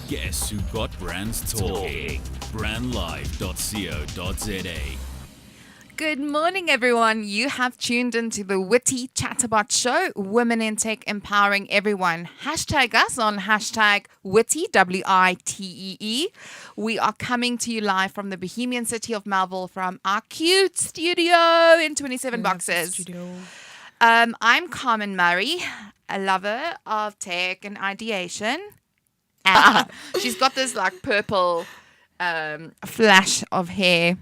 Guess who got brands talking? Brandlive.co.za. Good morning, everyone. You have tuned into the WITEE Chatterbots show, Women in Tech Empowering Everyone. Hashtag us on hashtag WITEE, WITEE. We are coming to you live from the Bohemian city of Melville from our cute studio in 27 boxes. I'm Carmen Murray, a lover of tech and ideation. She's got this like purple flash of hair.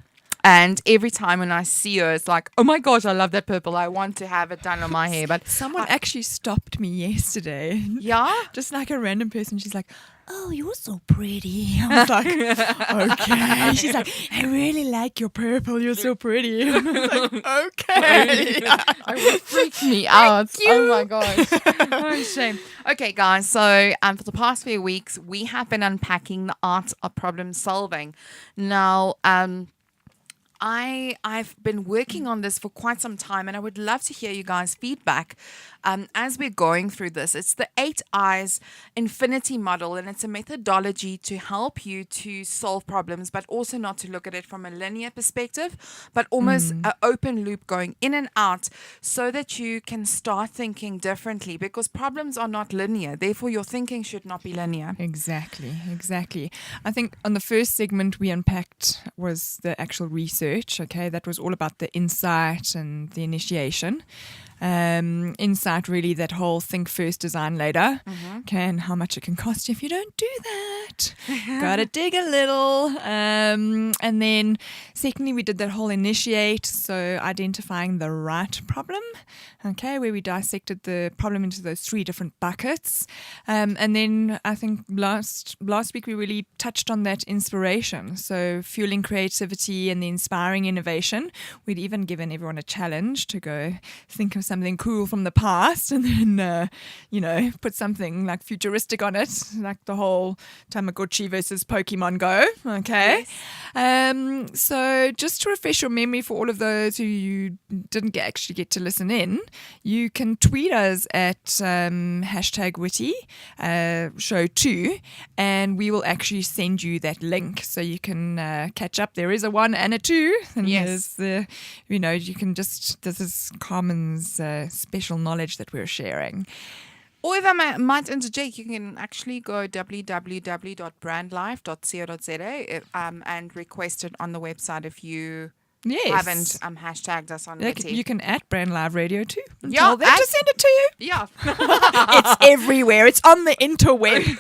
And every time when I see her, it's like, oh my gosh, I love that purple. I want to have it done on my hair. But someone actually stopped me yesterday. Yeah? Just like a random person. She's like, oh, you're so pretty. I was like, okay. She's like, I really like your purple. You're so pretty. I was like, okay. It would freak me out. Oh my gosh. Oh, shame. Okay, guys. So for the past few weeks, we have been unpacking the art of problem solving. Now, I've been working on this for quite some time, and I would love to hear you guys' feedback as we're going through this. It's the 8 Eyes Infinity Model, and it's a methodology to help you to solve problems, but also not to look at it from a linear perspective, but almost an open loop going in and out so that you can start thinking differently, because problems are not linear. Therefore, your thinking should not be linear. Exactly. I think on the first segment we unpacked was the actual research. Okay, that was all about the insight and the initiation. Insight, really, that whole think first, design later. Okay, and how much it can cost you if you don't do that. Gotta dig a little. And then secondly, we did that whole initiate, so identifying the right problem. Okay, where we dissected the problem into those 3 different buckets. And then I think last week we really touched on that inspiration. So fueling creativity and the inspiring innovation. We'd even given everyone a challenge to go think of something cool from the past and then, put something like futuristic on it, like the whole Tamagotchi versus Pokemon Go. Okay. Yes. So just to refresh your memory for all of those who you didn't actually get to listen in, you can tweet us at hashtag WITEE show 2, and we will actually send you that link so you can catch up. There is a 1 and a 2. And yes. You can just, this is Carmen's special knowledge that we're sharing. Or if I might interject, you can actually go www.brandlive.co.za and request it on the website if you haven't hashtagged us on WITEE. You can at Brand Live Radio too. Yeah, tell them to send it to you. Yeah. It's everywhere. It's on the interweb.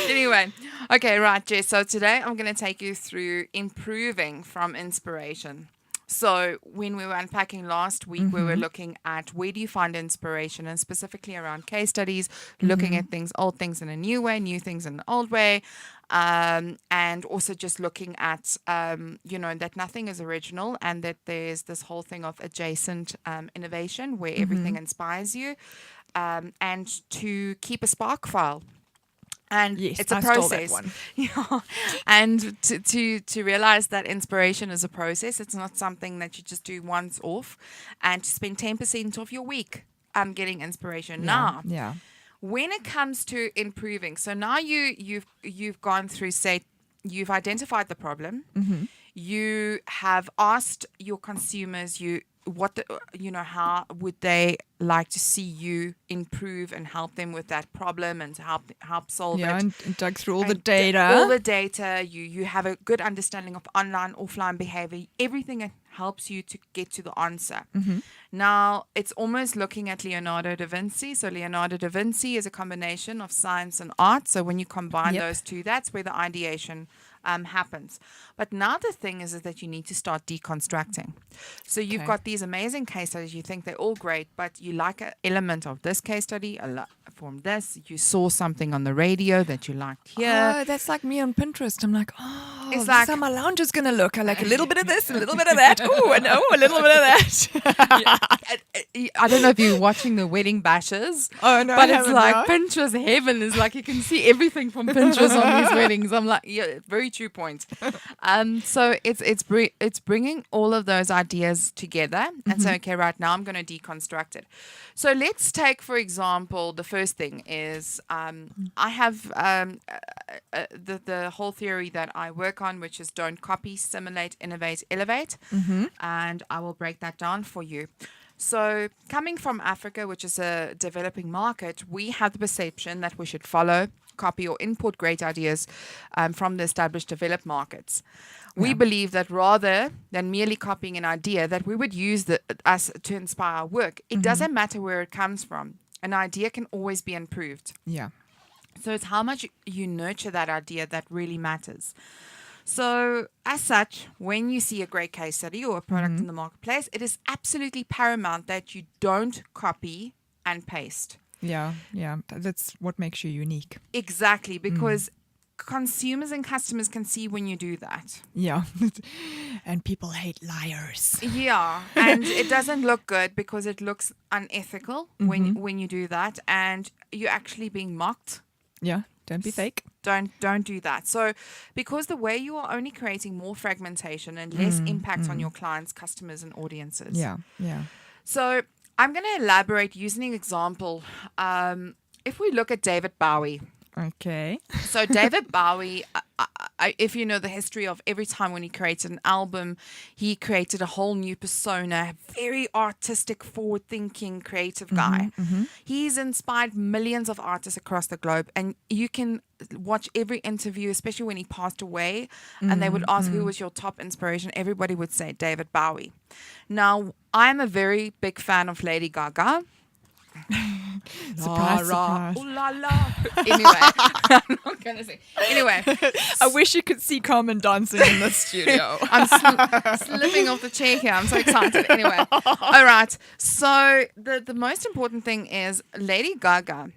Anyway, okay, right, Jess. So today I'm going to take you through improving from inspiration. So when we were unpacking last week, we were looking at where do you find inspiration, and specifically around case studies, looking at things, old things in a new way, new things in an old way, and also just looking at, that nothing is original and that there's this whole thing of adjacent innovation where everything inspires you, and to keep a spark file. And yes, it's a process. Yeah. And to realize that inspiration is a process. It's not something that you just do once off, and to spend 10% of your week getting inspiration. Now, when it comes to improving, so now you've gone through, say, you've identified the problem. You have asked your consumers how would they like to see you improve and help them with that problem and to help solve it. And dug through all the data. You have a good understanding of online, offline behavior, everything that helps you to get to the answer. Now, it's almost looking at Leonardo da Vinci. So Leonardo da Vinci is a combination of science and art. So when you combine those two, that's where the ideation happens. But now the thing is that you need to start deconstructing. So you've got these amazing case studies. You think they're all great, but you like an element of this case study from this. You saw something on the radio that you liked here. Oh, that's like me on Pinterest. I'm like, it's this is how my lounge is going to look. I like a little bit of this, a little bit of that. Oh, and a little bit of that. I don't know if you're watching the wedding bashes. Oh, no, but I it's haven't, like no. Pinterest heaven is like you can see everything from Pinterest on these weddings. I'm like, yeah, very true point. So it's bringing all of those ideas together and say, okay, right now I'm going to deconstruct it. So let's take, for example, the first thing is I have the whole theory that I work on, which is don't copy, simulate, innovate, elevate. And I will break that down for you. So coming from Africa, which is a developing market, we have the perception that we should follow, copy, or import great ideas from the established developed markets. We believe that rather than merely copying an idea, that we would use us to inspire our work. It doesn't matter where it comes from. An idea can always be improved. Yeah. So it's how much you nurture that idea that really matters. So as such, when you see a great case study or a product in the marketplace, it is absolutely paramount that you don't copy and paste. Yeah. That's what makes you unique. Exactly, because consumers and customers can see when you do that. Yeah. And people hate liars. Yeah, and it doesn't look good because it looks unethical when you do that, and you're actually being mocked. Yeah. Don't be fake. Don't do that. So because the way you are only creating more fragmentation and less impact on your clients, customers, and audiences. Yeah. So I'm going to elaborate using an example. If we look at David Bowie. Okay. So David Bowie, if you know the history of every time when he created an album, he created a whole new persona, very artistic, forward-thinking, creative guy. He's inspired millions of artists across the globe, and you can watch every interview, especially when he passed away, and they would ask who was your top inspiration. Everybody would say David Bowie. Now, I'm a very big fan of Lady Gaga. Surprise. Ooh la la. Anyway, I'm not gonna say. Anyway, I wish you could see Carmen dancing in the studio. I'm slipping off the chair here. I'm so excited. Anyway, all right. So the most important thing is Lady Gaga.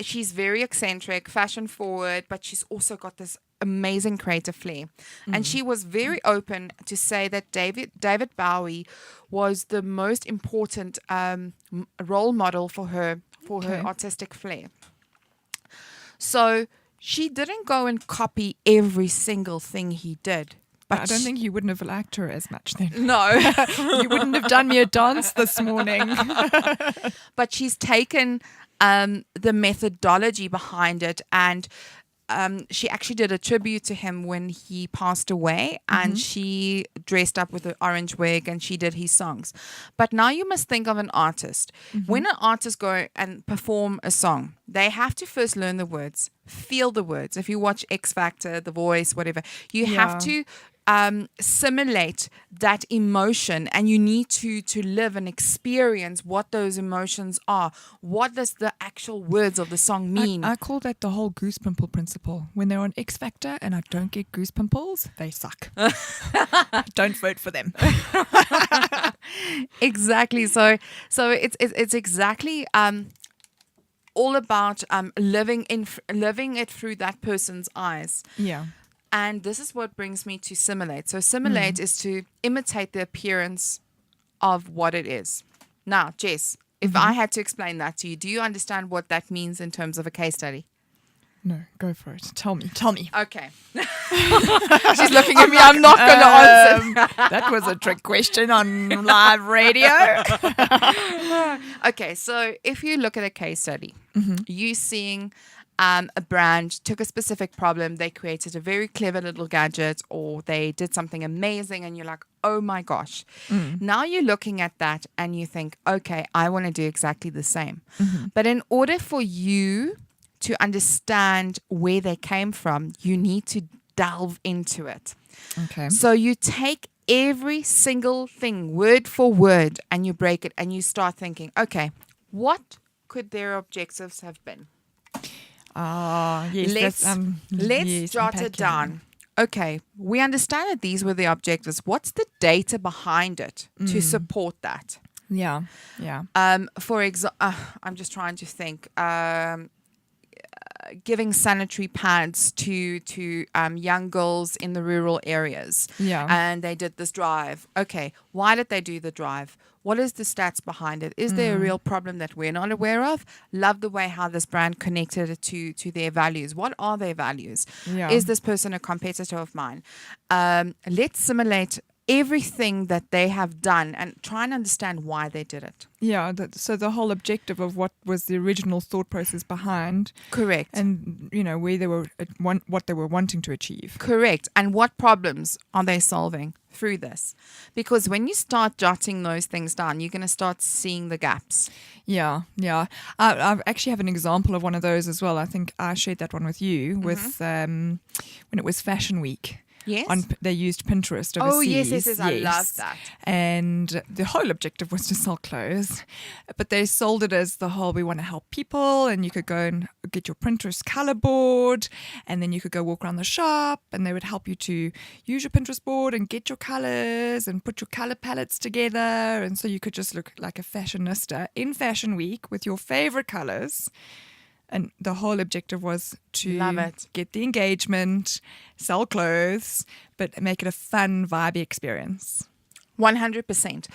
She's very eccentric, fashion forward, but she's also got this amazing creative flair. And she was very open to say that David Bowie was the most important role model for her artistic flair. So she didn't go and copy every single thing he did. But I don't think you wouldn't have liked her as much then. No. You wouldn't have done me a dance this morning. But she's taken the methodology behind it, and she actually did a tribute to him when he passed away, and she dressed up with an orange wig and she did his songs. But now you must think of an artist. When an artist go and perform a song, they have to first learn the words, feel the words. If you watch X Factor, The Voice, whatever, you have to simulate that emotion, and you need to live and experience what those emotions are. What does the actual words of the song mean? I call that the whole Goosepimple Principle. When they're on X Factor and I don't get goosepimples, they suck. Don't vote for them. Exactly. So it's exactly all about living it through that person's eyes. Yeah. And this is what brings me to simulate. So simulate is to imitate the appearance of what it is. Now, Jess, if I had to explain that to you, do you understand what that means in terms of a case study? No, go for it. Tell me. Okay. She's looking at me. I'm not going to answer. That was a trick question on live radio. Okay, so if you look at a case study, you seeing a brand took a specific problem, they created a very clever little gadget, or they did something amazing, and you're like, oh my gosh. Now you're looking at that and you think, okay, I want to do exactly the same. But in order for you to understand where they came from, you need to delve into it. Okay. So you take every single thing word for word and you break it and you start thinking, okay, what could their objectives have been? Yes. Let's jot it down. Okay, we understand that these were the objectives. What's the data behind it to support that? Yeah. For example, I'm just trying to think. Giving sanitary pads to young girls in the rural areas. Yeah. And they did this drive. Okay, why did they do the drive? What is the stats behind it? Is there a real problem that we're not aware of? Love the way how this brand connected it to their values. What are their values? Yeah. Is this person a competitor of mine? Let's simulate everything that they have done and try and understand why they did it. Yeah, so the whole objective of what was the original thought process behind, Correct. and where they were what they were wanting to achieve. Correct. And what problems are they solving through this? Because when you start jotting those things down, you're going to start seeing the gaps. Yeah. I actually have an example of one of those as well. I think I shared that one with you with when it was Fashion Week. Yes. They used Pinterest overseas. Oh, yes. I love that. And the whole objective was to sell clothes. But they sold it as the whole, we want to help people. And you could go and get your Pinterest color board. And then you could go walk around the shop. And they would help you to use your Pinterest board and get your colors and put your color palettes together. And so you could just look like a fashionista in Fashion Week with your favorite colors. And the whole objective was to Love it. get the engagement, sell clothes, but make it a fun, vibey experience. 100%.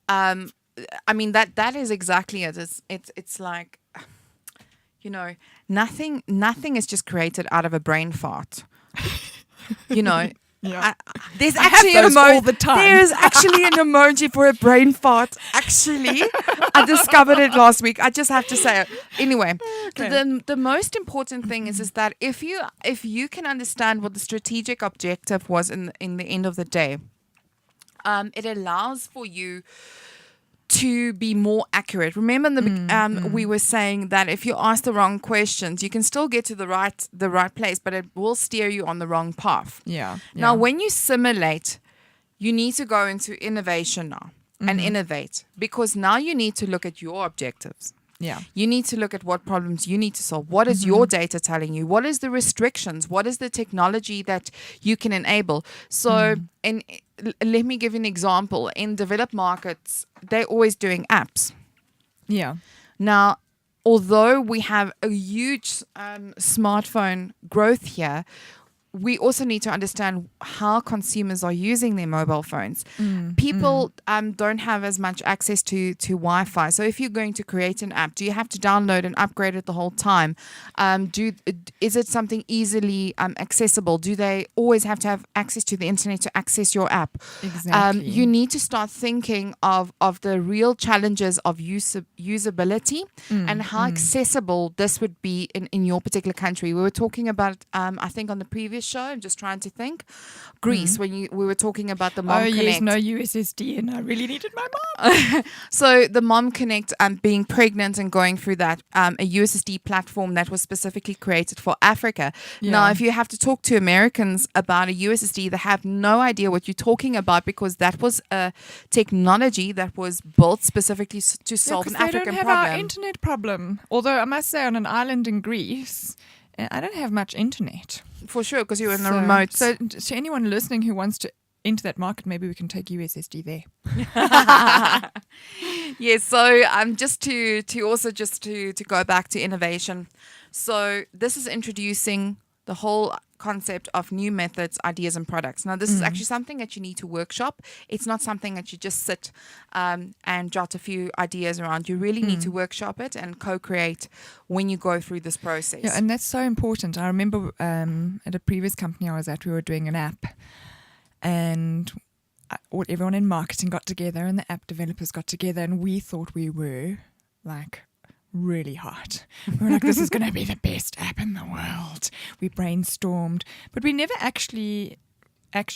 I mean, that is exactly it. It's like, nothing is just created out of a brain fart. Yeah. There's I actually have those all the time. There is actually an emoji for a brain fart. Actually, I discovered it last week. I just have to say it. Anyway, the most important thing is that if you can understand what the strategic objective was in the end of the day, it allows for you to be more accurate. Remember, we were saying that if you ask the wrong questions, you can still get to the right place, but it will steer you on the wrong path. Yeah. Now, when you simulate, you need to go into innovation now and innovate, because now you need to look at your objectives. Yeah. You need to look at what problems you need to solve. What is your data telling you? What is the restrictions? What is the technology that you can enable? So, let me give you an example. In developed markets, they're always doing apps. Yeah. Now, although we have a huge smartphone growth here, we also need to understand how consumers are using their mobile phones. People don't have as much access to Wi-Fi. So if you're going to create an app, do you have to download and upgrade it the whole time? Is it something easily accessible? Do they always have to have access to the internet to access your app? Exactly. You need to start thinking of the real challenges of usability and how accessible this would be in your particular country. We were talking about, I think on the previous show, I'm just trying to think, Greece, when we were talking about the Mom Connect. Yes, no USSD, and I really needed my mom. So the Mom Connect, being pregnant and going through that, a USSD platform that was specifically created for Africa. Yeah. Now, if you have to talk to Americans about a USSD, they have no idea what you're talking about, because that was a technology that was built specifically to solve an African they don't have problem. our internet problem. Although I must say, on an island in Greece, I don't have much internet. For sure, because you're in the remote. So to anyone listening who wants to enter that market, maybe we can take USSD there. Yes, so just to go back to innovation. So this is introducing the whole concept of new methods, ideas, and products. Now, this is actually something that you need to workshop. It's not something that you just sit and jot a few ideas around. You really need to workshop it and co-create when you go through this process. Yeah, and that's so important. I remember at a previous company I was at, we were doing an app, and everyone in marketing got together and the app developers got together, and we thought we were like really hot. We were like, this is going to be the best app in the world. We brainstormed, but we never actually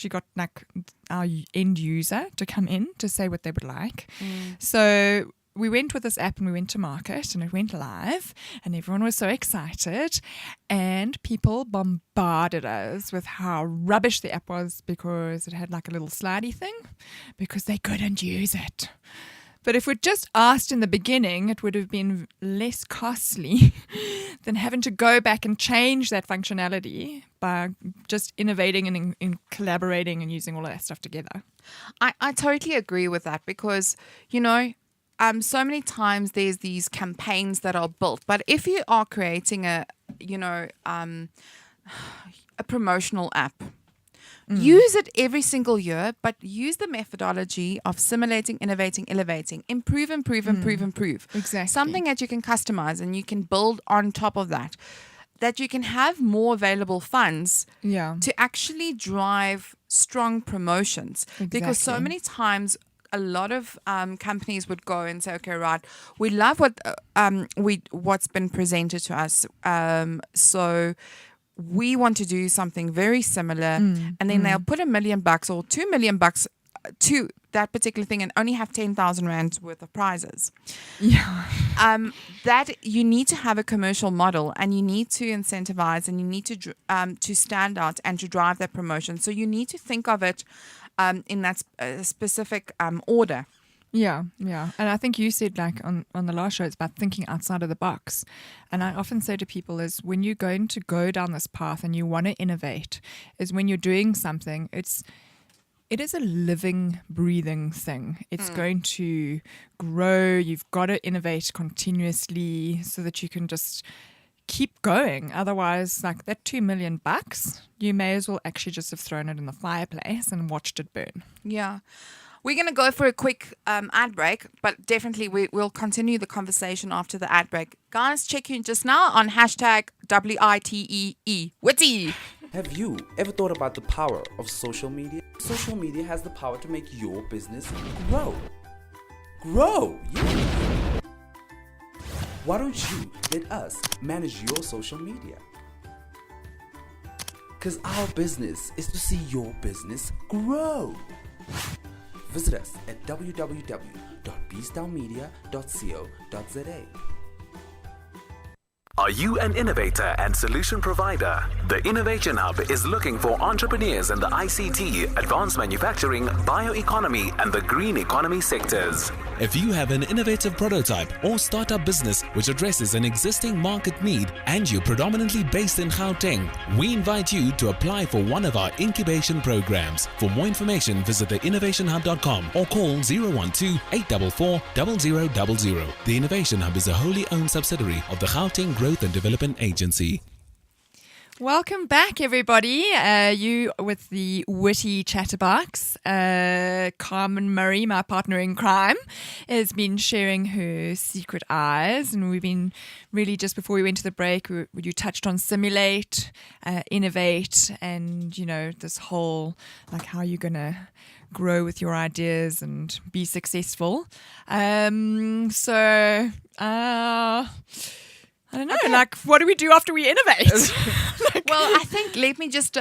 got like our end user to come in to say what they would like. So we went with this app and we went to market, and it went live, and everyone was so excited, and people bombarded us with how rubbish the app was because it had like a little slidey thing, because they couldn't use it. But if we'd just asked in the beginning, it would have been less costly than having to go back and change that functionality by just innovating and in collaborating and using all of that stuff together. I totally agree with that, because, so many times there's these campaigns that are built. But if you are creating a promotional app, Use it every single year, but use the methodology of simulating, innovating, elevating, improve. Exactly. Something that you can customize and you can build on top of that. That you can have more available funds to actually drive strong promotions. Because so Exactly. many times a lot of companies would go and say, okay, right, we love what's been presented to us. So we want to do something very similar, and then they'll put $1 million or $2 million to that particular thing and only have 10,000 Rand worth of prizes. Yeah. That you need to have a commercial model, and you need to incentivize, and you need to stand out and to drive that promotion. So you need to think of it in that specific order. Yeah. And I think you said, like, on the last show, it's about thinking outside of the box. And I often say to people is when you're going to go down this path and you want to innovate, is when you're doing something, it is a living, breathing thing. It's going to grow. You've got to innovate continuously so that you can just keep going. Otherwise, like that $2 million, you may as well actually just have thrown it in the fireplace and watched it burn. Yeah. We're going to go for a quick ad break, but definitely we'll continue the conversation after the ad break. Guys, check in just now on hashtag WITEE, WITEE. Have you ever thought about the power of social media? Social media has the power to make your business grow. Grow! Yeah. Why don't you let us manage your social media? Because our business is to see your business grow. Visit us at www.bstownmedia.co.za. Are you an innovator and solution provider? The Innovation Hub is looking for entrepreneurs in the ICT, advanced manufacturing, bioeconomy, and the green economy sectors. If you have an innovative prototype or startup business which addresses an existing market need and you're predominantly based in Gauteng, we invite you to apply for one of our incubation programs. For more information, visit theinnovationhub.com or call 012-844-0000. The Innovation Hub is a wholly owned subsidiary of the Gauteng Growth and Development Agency. Welcome back, everybody. You with the witty Chatterbots. Carmen Murray, my partner in crime, has been sharing her secret eyes, and we've been really, just before we went to the break, you touched on simulate, innovate, and this whole like how you're gonna grow with your ideas and be successful. I don't know. Okay. Like, what do we do after we innovate? Well, I think let me just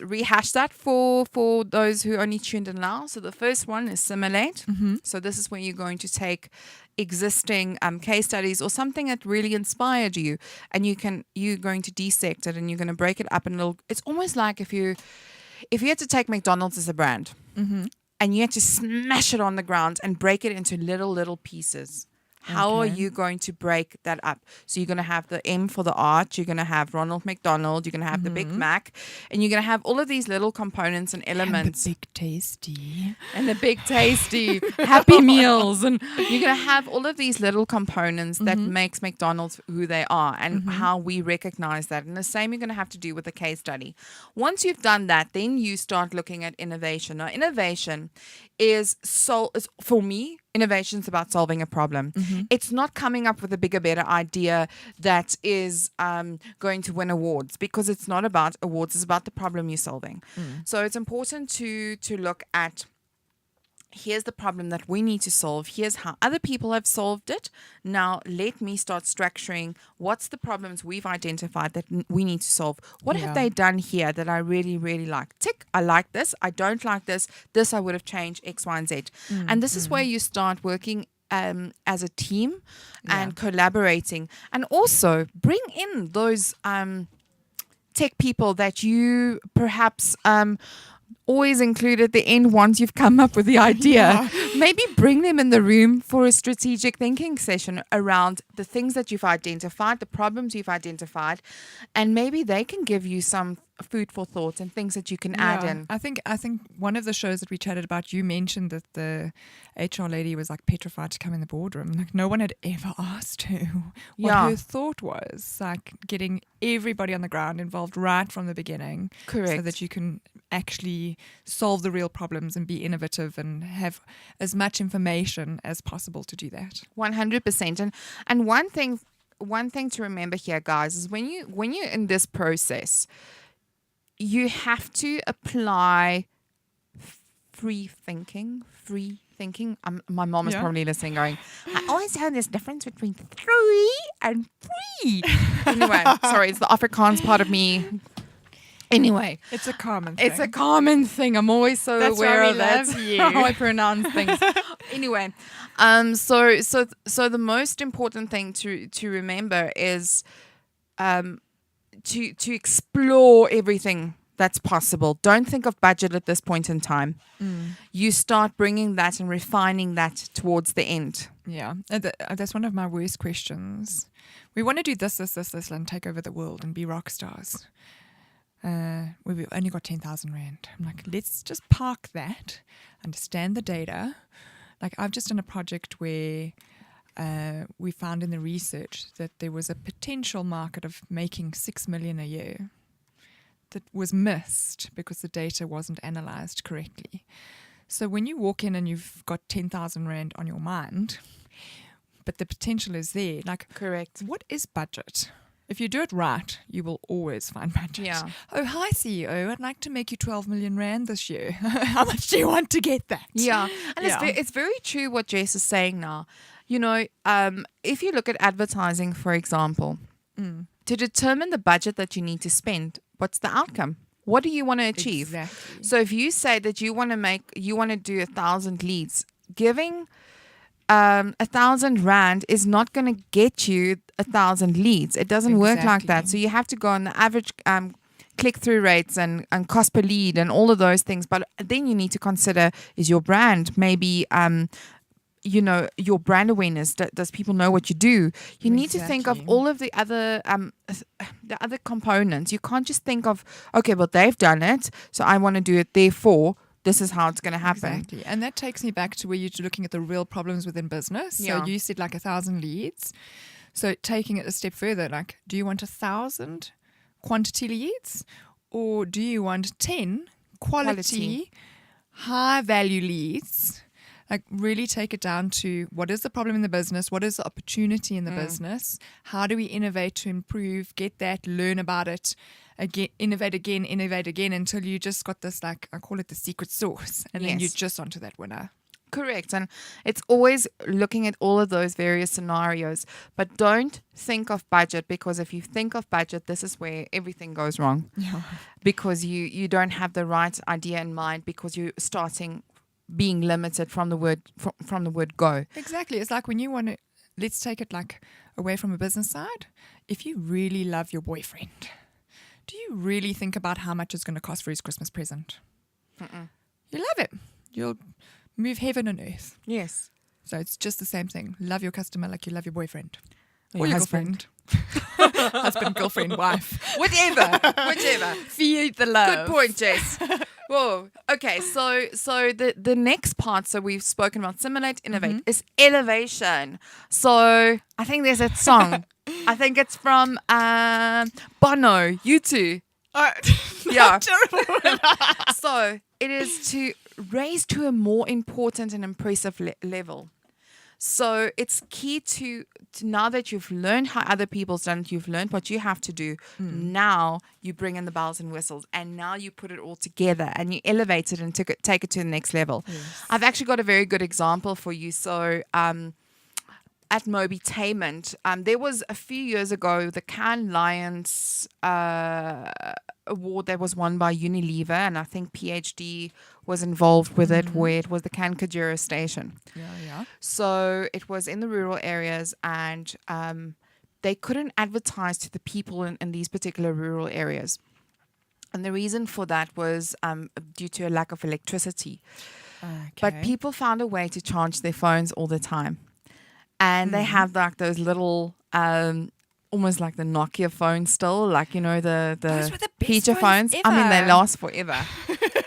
rehash that for those who only tuned in now. So the first one is simulate. So this is where you're going to take existing case studies or something that really inspired you, and you're going to dissect it, and you're going to break it up in little. It's almost like if you had to take McDonald's as a brand, and you had to smash it on the ground and break it into little pieces. How are you going to break that up? So you're going to have the M for the Arch, you're going to have Ronald McDonald, you're going to have the Big Mac, and you're going to have all of these little components and elements. And the big tasty Happy Meals. And you're going to have all of these little components that makes McDonald's who they are, and how we recognize that. And the same you're going to have to do with a case study. Once you've done that, then you start looking at innovation. Now, innovation is for me, innovation is about solving a problem. It's not coming up with a bigger, better idea that is going to win awards, because it's not about awards. It's about the problem you're solving. So it's important to look at, here's the problem that we need to solve. Here's how other people have solved it. Now let me start structuring what's the problems we've identified that we need to solve. What have they done here that I really, really like? Tick, I like this. I don't like this. This I would have changed X, Y, and Z. And this is where you start working as a team and collaborating. And also bring in those tech people that you perhaps always include at the end once you've come up with the idea. Maybe bring them in the room for a strategic thinking session around the things that you've identified, the problems you've identified, and maybe they can give you some food for thought and things that you can add in. I think one of the shows that we chatted about, you mentioned that the HR lady was like petrified to come in the boardroom. Like no one had ever asked her what her thought was. Like getting everybody on the ground involved right from the beginning. Correct. So that you can actually solve the real problems and be innovative and have as much information as possible to do that. 100%. And one thing to remember here, guys, is when you're in this process, you have to apply free thinking. My mom is probably listening going, I always heard this difference between 3 and 3. Anyway, sorry, it's the Afrikaans part of me. Anyway, It's a common thing. it's a common thing. I'm always so That's aware why of we that. love you. How I pronounce things. Anyway, so the most important thing to remember is to explore everything that's possible. Don't think of budget at this point in time. You start bringing that and refining that towards the end. Yeah, that's one of my worst questions. We want to do this, and take over the world and be rock stars. We've only got 10,000 Rand. I'm like, let's just park that, understand the data. Like, I've just done a project where we found in the research that there was a potential market of making 6 million a year that was missed because the data wasn't analyzed correctly. So when you walk in and you've got 10,000 Rand on your mind, but the potential is there, like, Correct. what is budget? If you do it right, you will always find budget. Yeah. Oh, hi, CEO. I'd like to make you 12 million Rand this year. How much do you want to get that? Yeah, and Yeah. it's very true what Jess is saying now. You know, if you look at advertising, for example, to determine the budget that you need to spend, what's the outcome? What do you want to achieve? Exactly. So if you say that you want to do 1,000 leads, giving 1,000 Rand is not going to get you 1,000 leads. It doesn't work like that. Exactly. So you have to go on the average click-through rates and cost per lead and all of those things. But then you need to consider, is your brand maybe your brand awareness. Does people know what you do? You need to think of Exactly. all of the other components. You can't just think of, okay, well, they've done it, so I want to do it. Therefore, this is how it's going to happen. Exactly. And that takes me back to where you're looking at the real problems within business. Yeah. So you said like 1,000 leads. So taking it a step further, like, do you want 1,000 quantity leads, or do you want 10 quality. high value leads? Like, really take it down to what is the problem in the business? What is the opportunity in the business? How do we innovate to improve? Get that, learn about it, again, innovate again until you just got this, like, I call it the secret sauce. And then Yes. you're just onto that winner. Correct. And it's always looking at all of those various scenarios. But don't think of budget, because if you think of budget, this is where everything goes wrong. Yeah. Because you don't have the right idea in mind, because you're starting being limited from the word go. Exactly. It's like when you want to, let's take it like away from a business side. If you really love your boyfriend, do you really think about how much it's going to cost for his Christmas present? You love it. You'll move heaven and earth. Yes. So it's just the same thing. Love your customer like you love your boyfriend. Or Or your your husband. girlfriend. Husband, girlfriend, wife. Whichever. Feed the love. Good point, Jess. Whoa. Okay, so the next part, so we've spoken about simulate, innovate, is elevation. So I think there's a song. I think it's from Bono, U2. Yeah. Terrible. So it is to raise to a more important and impressive level. So it's key to now that you've learned how other people's done it, you've learned what you have to do. Now you bring in the bells and whistles, and now you put it all together and you elevate it and take it to the next level. Yes. I've actually got a very good example for you. So at Mobitainment, there was a few years ago the Cannes Lions award that was won by Unilever, and I think PhD was involved with it, where it was the Cannes Kajura station. Yeah. So it was in the rural areas, and they couldn't advertise to the people in these particular rural areas. And the reason for that was due to a lack of electricity. But people found a way to charge their phones all the time. And they have like those little, almost like the Nokia phone still, like, you know, the Those were the best feature phones phones. I mean, they ever. last forever.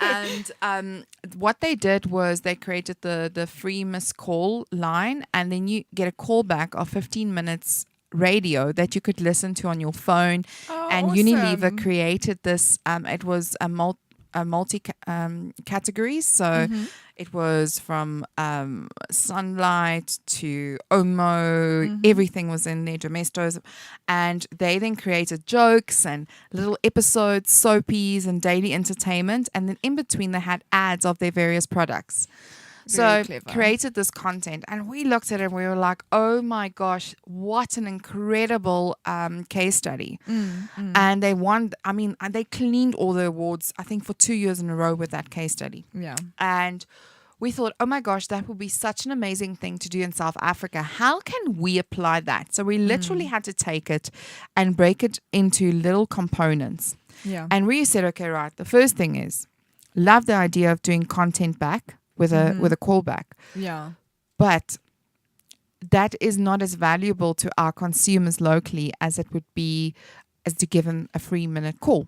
And what they did was they created the free missed call line, and then you get a call back of 15 minutes radio that you could listen to on your phone. Oh, and awesome. Unilever created this. It was a categories. So it was from sunlight to Omo, everything was in there, domestos. And they then created jokes and little episodes, soapies, and daily entertainment. And then in between, they had ads of their various products. Very So clever. created this content, and we looked at it and we were like, oh my gosh, what an incredible case study. And they won, they cleaned all the awards, I think, for 2 years in a row with that case study. Yeah. And we thought, oh my gosh, that would be such an amazing thing to do in South Africa. How can we apply that? So we literally had to take it and break it into little components. Yeah. And we said, okay, right, the first thing is, love the idea of doing content back with a callback. Yeah. But that is not as valuable to our consumers locally as it would be as to give them a 3-minute call.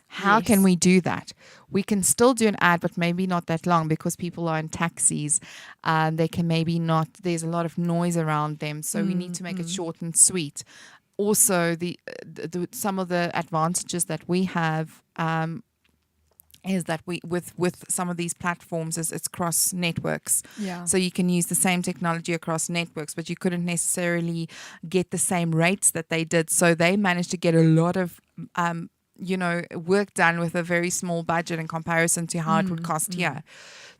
How can we do that? We can still do an ad, but maybe not that long because people are in taxis. They can maybe not, there's a lot of noise around them. So we need to make it short and sweet. Also, the some of the advantages that we have is that we with some of these platforms is it's cross networks. Yeah. So you can use the same technology across networks, but you couldn't necessarily get the same rates that they did. So they managed to get a lot of work done with a very small budget in comparison to how it would cost here.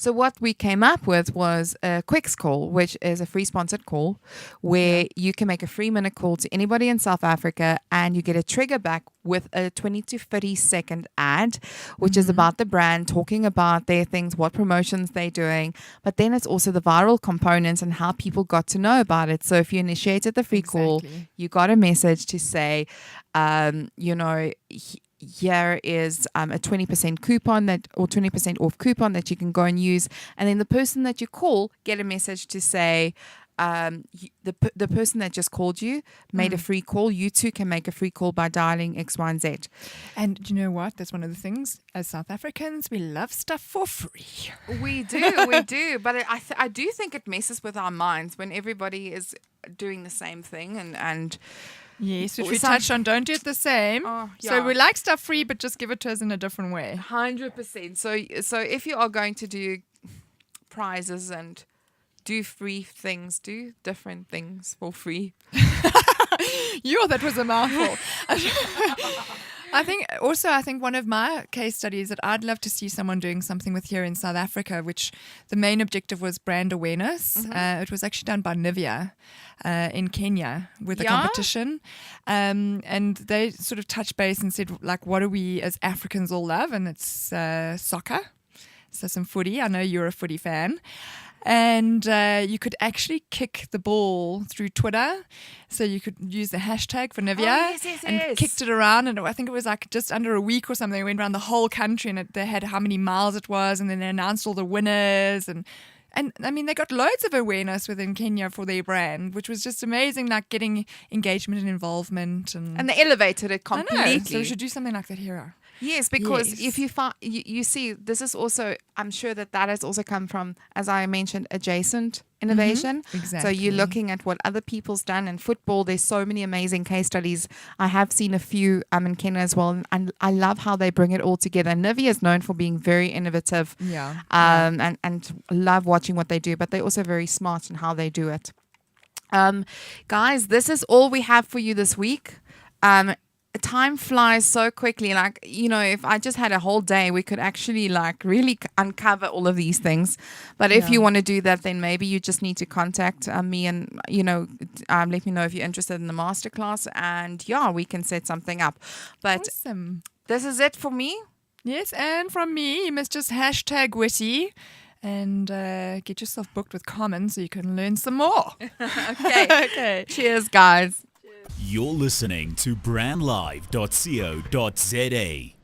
So what we came up with was a Quicks call, which is a free sponsored call where you can make a 3-minute call to anybody in South Africa and you get a trigger back with a 20 to 30 second ad, which is about the brand, talking about their things, what promotions they're doing. But then it's also the viral components and how people got to know about it. So if you initiated the free call, you got a message to say, here is a 20% coupon or 20% off coupon that you can go and use. And then the person that you call get a message to say, the person that just called you made a free call. You too can make a free call by dialing X, Y, and Z. And you know what? That's one of the things. As South Africans, we love stuff for free. We do. But I do think it messes with our minds when everybody is doing the same thing and Yes, which we touched on. Don't do it the same. Oh, yeah. So we like stuff free, but just give it to us in a different way. 100%. So if you are going to do prizes and do free things, do different things for free. That was a mouthful. I think one of my case studies that I'd love to see someone doing something with here in South Africa, which the main objective was brand awareness. It was actually done by Nivea in Kenya with a competition. And they sort of touched base and said, like, what do we as Africans all love? And it's soccer. So some footy. I know you're a footy fan. And you could actually kick the ball through Twitter. So you could use the hashtag for Nivea and kicked it around. And I think it was like just under a week or something. It went around the whole country and they had how many miles it was. And then they announced all the winners. And I mean, they got loads of awareness within Kenya for their brand, which was just amazing, like getting engagement and involvement. And they elevated it completely. I know, so we should do something like that here. Yes, because if you find, you see, this is also, I'm sure that has also come from, as I mentioned, adjacent innovation. Exactly. So you're looking at what other people's done in football. There's so many amazing case studies. I have seen a few in Kenya as well, and I love how they bring it all together. Nivea is known for being very innovative, and love watching what they do, but they're also very smart in how they do it. Guys, this is all we have for you this week. Time flies so quickly. Like, if I just had a whole day, we could actually really uncover all of these things. But if you want to do that, then maybe you just need to contact me and, let me know if you're interested in the masterclass. And we can set something up. But awesome. This is it for me. Yes, and from me, you must just hashtag WITEE and get yourself booked with Common so you can learn some more. Okay. Cheers, guys. You're listening to brandlive.co.za.